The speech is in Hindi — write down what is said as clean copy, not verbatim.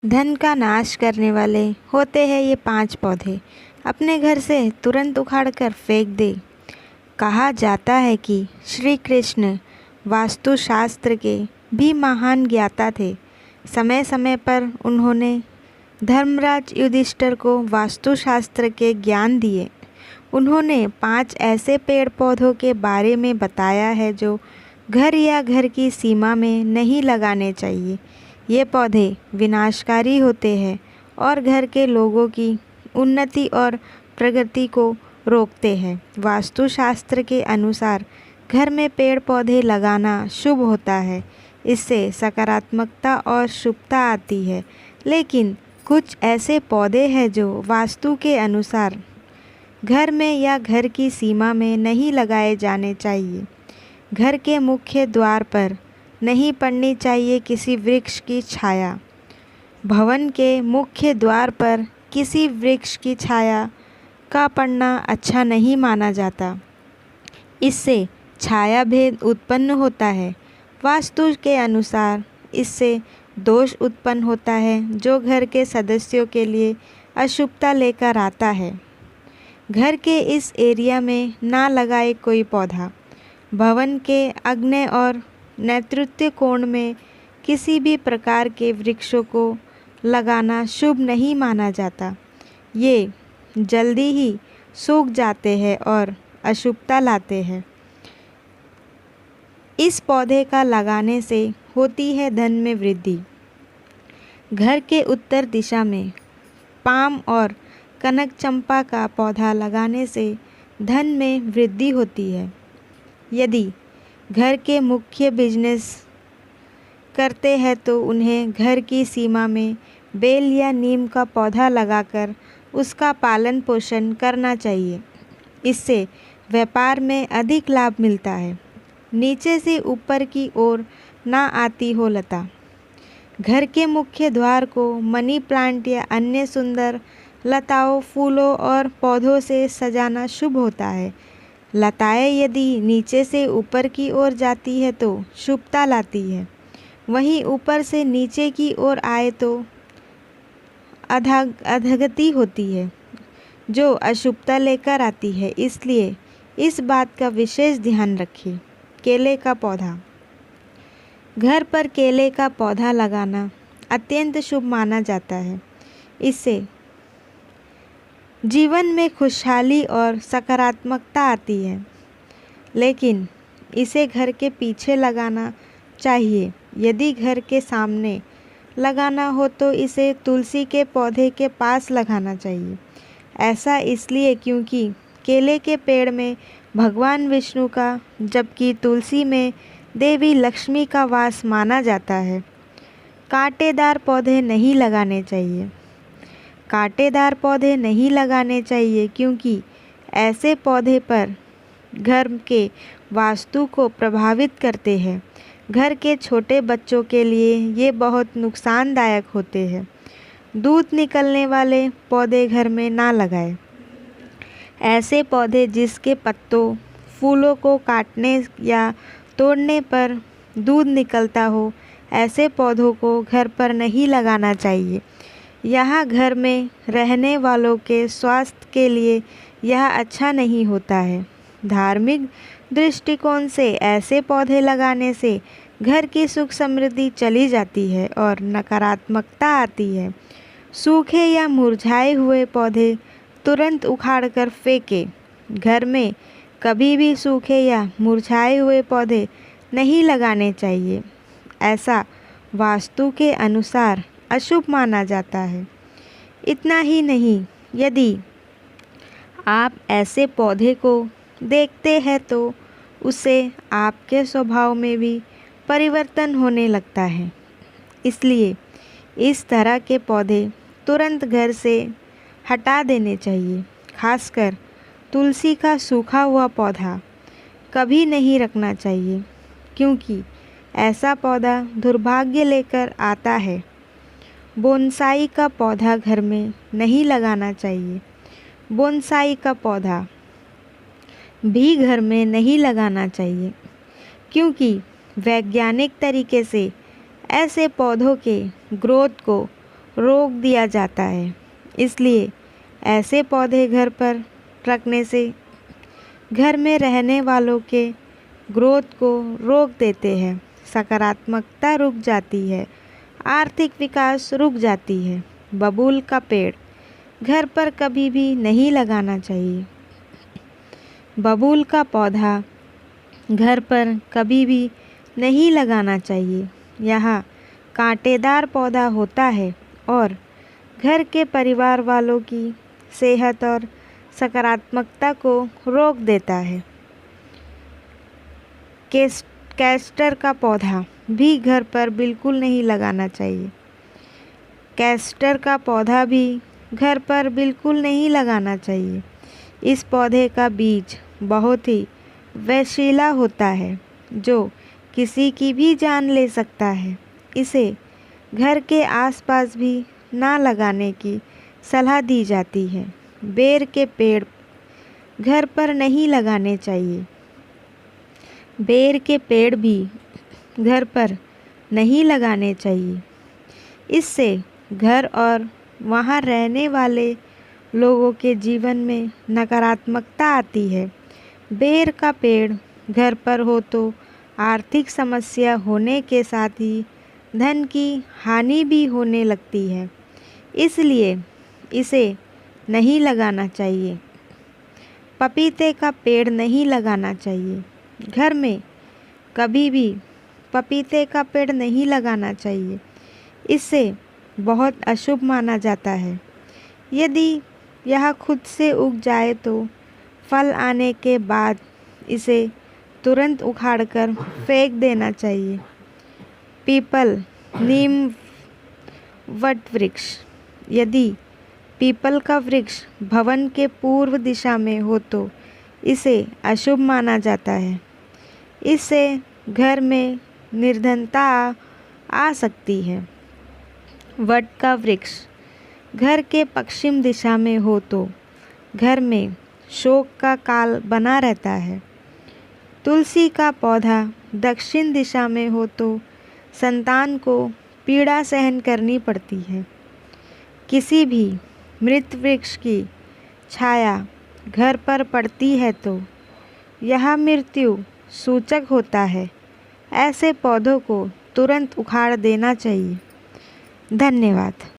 धन का नाश करने वाले होते हैं ये 5 पौधे। अपने घर से तुरंत उखाड़कर फेंक दे। कहा जाता है कि श्री कृष्ण वास्तुशास्त्र के भी महान ज्ञाता थे। समय समय पर उन्होंने धर्मराज युधिष्ठिर को वास्तुशास्त्र के ज्ञान दिए। उन्होंने 5 ऐसे पेड़ पौधों के बारे में बताया है जो घर या घर की सीमा में नहीं लगाने चाहिए। ये पौधे विनाशकारी होते हैं और घर के लोगों की उन्नति और प्रगति को रोकते हैं। वास्तुशास्त्र के अनुसार घर में पेड़ पौधे लगाना शुभ होता है। इससे सकारात्मकता और शुभता आती है। लेकिन कुछ ऐसे पौधे हैं जो वास्तु के अनुसार घर में या घर की सीमा में नहीं लगाए जाने चाहिए। घर के मुख्य द्वार पर नहीं पड़नी चाहिए किसी वृक्ष की छाया। भवन के मुख्य द्वार पर किसी वृक्ष की छाया का पड़ना अच्छा नहीं माना जाता। इससे छाया भेद उत्पन्न होता है। वास्तु के अनुसार इससे दोष उत्पन्न होता है जो घर के सदस्यों के लिए अशुभता लेकर आता है। घर के इस एरिया में ना लगाए कोई पौधा। भवन के आग्नेय और नैऋत्य कोण में किसी भी प्रकार के वृक्षों को लगाना शुभ नहीं माना जाता। ये जल्दी ही सूख जाते हैं और अशुभता लाते हैं। इस पौधे का लगाने से होती है धन में वृद्धि। घर के उत्तर दिशा में पाम और कनक चंपा का पौधा लगाने से धन में वृद्धि होती है। यदि घर के मुख्य बिजनेस करते हैं तो उन्हें घर की सीमा में बेल या नीम का पौधा लगाकर उसका पालन पोषण करना चाहिए। इससे व्यापार में अधिक लाभ मिलता है। नीचे से ऊपर की ओर ना आती हो लता। घर के मुख्य द्वार को मनी प्लांट या अन्य सुंदर लताओं, फूलों और पौधों से सजाना शुभ होता है। लताएं यदि नीचे से ऊपर की ओर जाती है तो शुभता लाती है। वहीं ऊपर से नीचे की ओर आए तो अधोगति होती है जो अशुभता लेकर आती है। इसलिए इस बात का विशेष ध्यान रखें। केले का पौधा। घर पर केले का पौधा लगाना अत्यंत शुभ माना जाता है। इससे जीवन में खुशहाली और सकारात्मकता आती है। लेकिन इसे घर के पीछे लगाना चाहिए। यदि घर के सामने लगाना हो तो इसे तुलसी के पौधे के पास लगाना चाहिए। ऐसा इसलिए क्योंकि केले के पेड़ में भगवान विष्णु का, जबकि तुलसी में देवी लक्ष्मी का वास माना जाता है। कांटेदार पौधे नहीं लगाने चाहिए। कांटेदार पौधे नहीं लगाने चाहिए क्योंकि ऐसे पौधे पर घर के वास्तु को प्रभावित करते हैं। घर के छोटे बच्चों के लिए ये बहुत नुकसानदायक होते हैं। दूध निकलने वाले पौधे घर में ना लगाएं। ऐसे पौधे जिसके पत्तों, फूलों को काटने या तोड़ने पर दूध निकलता हो, ऐसे पौधों को घर पर नहीं लगाना चाहिए। यह घर में रहने वालों के स्वास्थ्य के लिए यह अच्छा नहीं होता है। धार्मिक दृष्टिकोण से ऐसे पौधे लगाने से घर की सुख समृद्धि चली जाती है और नकारात्मकता आती है। सूखे या मुरझाए हुए पौधे तुरंत उखाड़कर फेंकें। घर में कभी भी सूखे या मुरझाए हुए पौधे नहीं लगाने चाहिए। ऐसा वास्तु के अनुसार अशुभ माना जाता है। इतना ही नहीं, यदि आप ऐसे पौधे को देखते हैं तो उससे आपके स्वभाव में भी परिवर्तन होने लगता है। इसलिए इस तरह के पौधे तुरंत घर से हटा देने चाहिए। खासकर तुलसी का सूखा हुआ पौधा कभी नहीं रखना चाहिए क्योंकि ऐसा पौधा दुर्भाग्य लेकर आता है। बोनसाई का पौधा घर में नहीं लगाना चाहिए। बोनसाई का पौधा भी घर में नहीं लगाना चाहिए क्योंकि वैज्ञानिक तरीके से ऐसे पौधों के ग्रोथ को रोक दिया जाता है। इसलिए ऐसे पौधे घर पर रखने से घर में रहने वालों के ग्रोथ को रोक देते हैं, सकारात्मकता रुक जाती है, आर्थिक विकास रुक जाती है। बबूल का पेड़ घर पर कभी भी नहीं लगाना चाहिए। बबूल का पौधा घर पर कभी भी नहीं लगाना चाहिए। यह कांटेदार पौधा होता है और घर के परिवार वालों की सेहत और सकारात्मकता को रोक देता है। कैस्टर का पौधा भी घर पर बिल्कुल नहीं लगाना चाहिए। कैस्टर का पौधा भी घर पर बिल्कुल नहीं लगाना चाहिए। इस पौधे का बीज बहुत ही विषैला होता है, जो किसी की भी जान ले सकता है। इसे घर के आसपास भी ना लगाने की सलाह दी जाती है। बेर के पेड़ घर पर नहीं लगाने चाहिए। बेर के पेड़ भी घर पर नहीं लगाने चाहिए। इससे घर और वहाँ रहने वाले लोगों के जीवन में नकारात्मकता आती है। बेर का पेड़ घर पर हो तो आर्थिक समस्या होने के साथ ही धन की हानि भी होने लगती है, इसलिए इसे नहीं लगाना चाहिए। पपीते का पेड़ नहीं लगाना चाहिए। घर में कभी भी पपीते का पेड़ नहीं लगाना चाहिए। इससे बहुत अशुभ माना जाता है। यदि यह खुद से उग जाए तो फल आने के बाद इसे तुरंत उखाड़कर फेंक देना चाहिए। पीपल, नीम, वट वृक्ष। यदि पीपल का वृक्ष भवन के पूर्व दिशा में हो तो इसे अशुभ माना जाता है। इससे घर में निर्धनता आ सकती है। वट का वृक्ष घर के पश्चिम दिशा में हो तो घर में शोक का काल बना रहता है। तुलसी का पौधा दक्षिण दिशा में हो तो संतान को पीड़ा सहन करनी पड़ती है। किसी भी मृत वृक्ष की छाया घर पर पड़ती है तो यह मृत्यु सूचक होता है। ऐसे पौधों को तुरंत उखाड़ देना चाहिए। धन्यवाद।